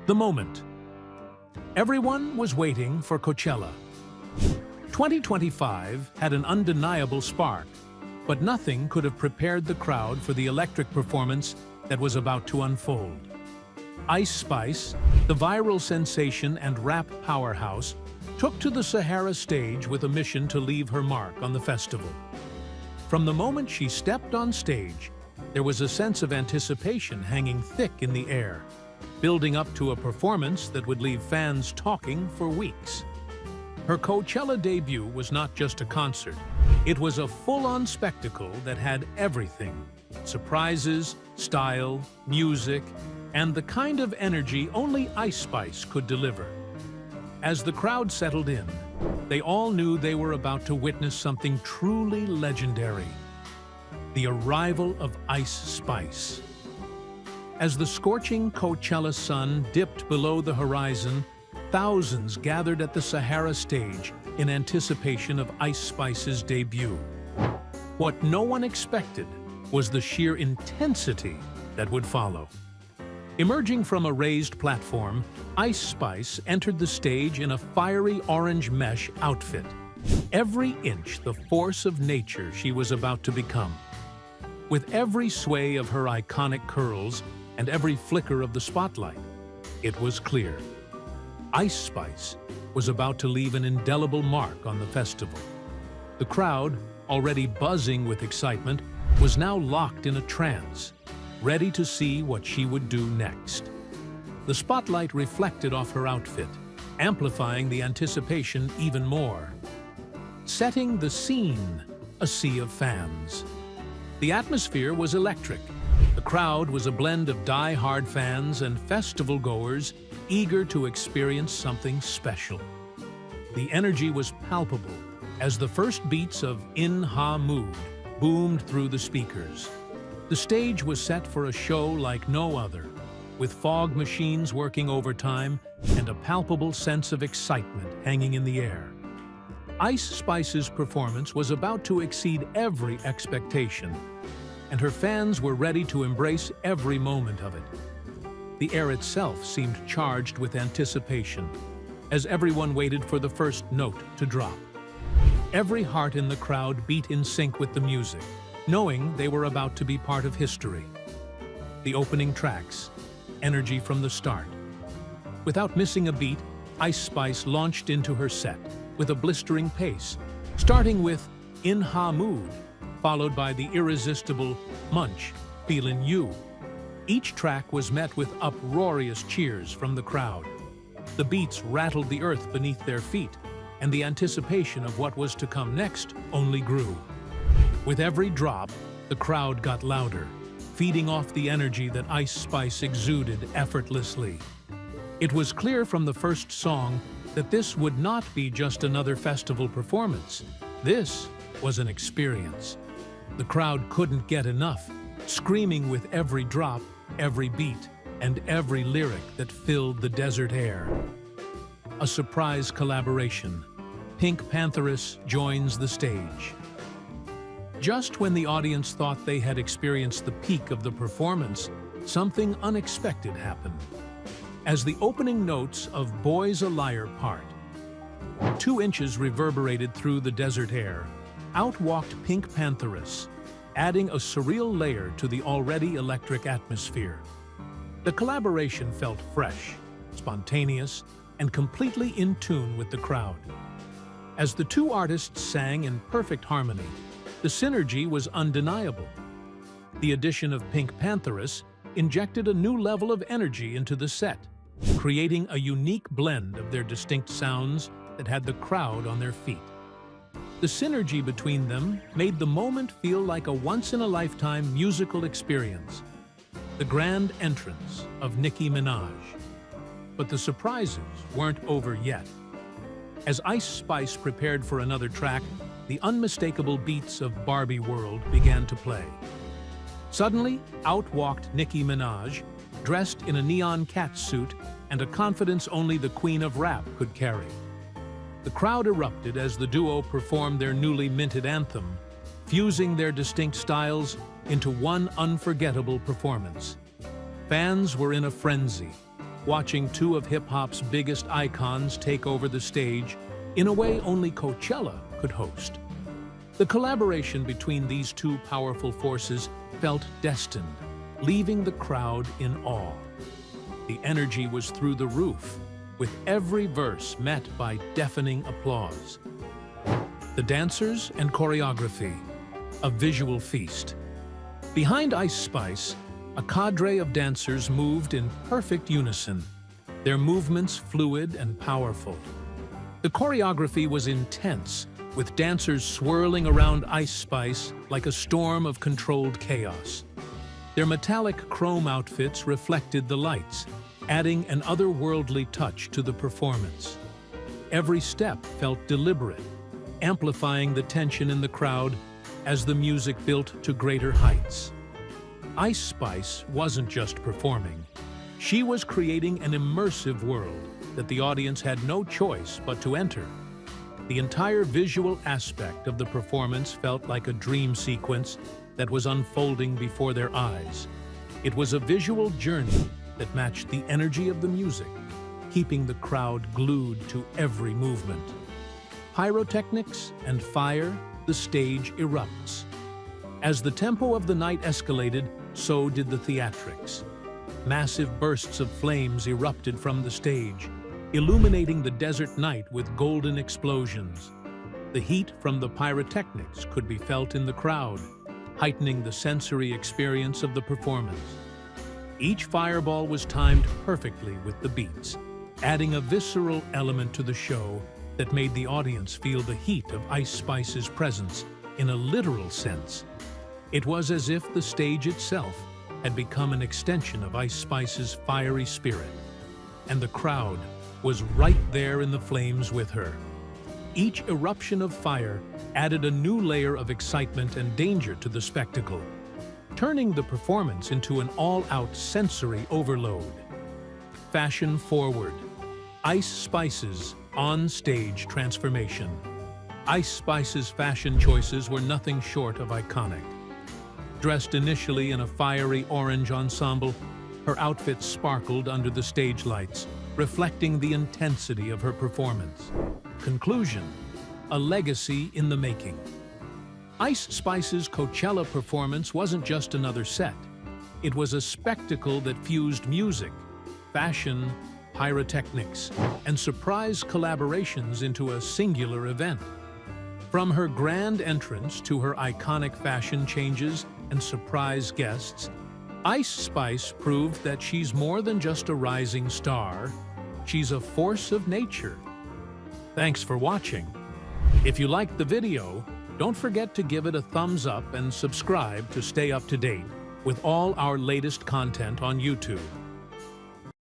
The moment. Everyone was waiting for Coachella. 2025 had an undeniable spark, but nothing could have prepared the crowd for the electric performance that was about to unfold. Ice Spice, the viral sensation and rap powerhouse, took to the Sahara stage with a mission to leave her mark on the festival. From the moment she stepped on stage, there was a sense of anticipation hanging thick in the air, building up to a performance that would leave fans talking for weeks. Her Coachella debut was not just a concert, it was a full-on spectacle that had everything: surprises, style, music, and the kind of energy only Ice Spice could deliver. As the crowd settled in, they all knew they were about to witness something truly legendary: the arrival of Ice Spice. As the scorching Coachella sun dipped below the horizon, thousands gathered at the Sahara stage in anticipation of Ice Spice's debut. What no one expected was the sheer intensity that would follow. Emerging from a raised platform, Ice Spice entered the stage in a fiery orange mesh outfit, every inch the force of nature she was about to become. With every sway of her iconic curls and every flicker of the spotlight, it was clear: Ice Spice was about to leave an indelible mark on the festival. The crowd, already buzzing with excitement, was now locked in a trance, ready to see what she would do next. The spotlight reflected off her outfit, amplifying the anticipation even more. Setting the scene, a sea of fans. The atmosphere was electric. The crowd was a blend of die-hard fans and festival-goers eager to experience something special. The energy was palpable as the first beats of In Ha Mood boomed through the speakers. The stage was set for a show like no other, with fog machines working overtime and a palpable sense of excitement hanging in the air. Ice Spice's performance was about to exceed every expectation, and her fans were ready to embrace every moment of it. The air itself seemed charged with anticipation, as everyone waited for the first note to drop. Every heart in the crowd beat in sync with the music, knowing they were about to be part of history. The opening tracks, energy from the start. Without missing a beat, Ice Spice launched into her set with a blistering pace, starting with In Ha Mood, followed by the irresistible Munch, Feelin' You. Each track was met with uproarious cheers from the crowd. The beats rattled the earth beneath their feet, and the anticipation of what was to come next only grew. With every drop, the crowd got louder, feeding off the energy that Ice Spice exuded effortlessly. It was clear from the first song that this would not be just another festival performance. This was an experience. The crowd couldn't get enough, screaming with every drop, every beat, and every lyric that filled the desert air. A surprise collaboration. Pink Pantheress joins the stage. Just when the audience thought they had experienced the peak of the performance, something unexpected happened. As the opening notes of Boy's a Liar part, 2 inches reverberated through the desert air, out walked Pink Pantheress, adding a surreal layer to the already electric atmosphere. The collaboration felt fresh, spontaneous, and completely in tune with the crowd. As the 2 artists sang in perfect harmony, the synergy was undeniable. The addition of Pink Pantheress injected a new level of energy into the set, creating a unique blend of their distinct sounds that had the crowd on their feet. The synergy between them made the moment feel like a once-in-a-lifetime musical experience. The grand entrance of Nicki Minaj. But the surprises weren't over yet. As Ice Spice prepared for another track, the unmistakable beats of Barbie World began to play. Suddenly, out walked Nicki Minaj, dressed in a neon cat suit and a confidence only the queen of rap could carry. The crowd erupted as the duo performed their newly minted anthem, fusing their distinct styles into one unforgettable performance. Fans were in a frenzy, watching two of hip-hop's biggest icons take over the stage in a way only Coachella could host. The collaboration between these two powerful forces felt destined, leaving the crowd in awe. The energy was through the roof, with every verse met by deafening applause. The dancers and choreography, a visual feast. Behind Ice Spice, a cadre of dancers moved in perfect unison, their movements fluid and powerful. The choreography was intense, with dancers swirling around Ice Spice like a storm of controlled chaos. Their metallic chrome outfits reflected the lights, adding an otherworldly touch to the performance. Every step felt deliberate, amplifying the tension in the crowd as the music built to greater heights. Ice Spice wasn't just performing. She was creating an immersive world that the audience had no choice but to enter. The entire visual aspect of the performance felt like a dream sequence that was unfolding before their eyes. It was a visual journey that matched the energy of the music, keeping the crowd glued to every movement. Pyrotechnics and fire, the stage erupts. As the tempo of the night escalated, so did the theatrics. Massive bursts of flames erupted from the stage, illuminating the desert night with golden explosions. The heat from the pyrotechnics could be felt in the crowd, heightening the sensory experience of the performance. Each fireball was timed perfectly with the beats, adding a visceral element to the show that made the audience feel the heat of Ice Spice's presence in a literal sense. It was as if the stage itself had become an extension of Ice Spice's fiery spirit, and the crowd was right there in the flames with her. Each eruption of fire added a new layer of excitement and danger to the spectacle, turning the performance into an all-out sensory overload. Fashion forward. Ice Spice's on-stage transformation. Ice Spice's fashion choices were nothing short of iconic. Dressed initially in a fiery orange ensemble, her outfit sparkled under the stage lights, reflecting the intensity of her performance. Conclusion: a legacy in the making. Ice Spice's Coachella performance wasn't just another set. It was a spectacle that fused music, fashion, pyrotechnics, and surprise collaborations into a singular event. From her grand entrance to her iconic fashion changes and surprise guests, Ice Spice proved that she's more than just a rising star. She's a force of nature. Thanks for watching. If you liked the video, don't forget to give it a thumbs up and subscribe to stay up to date with all our latest content on YouTube.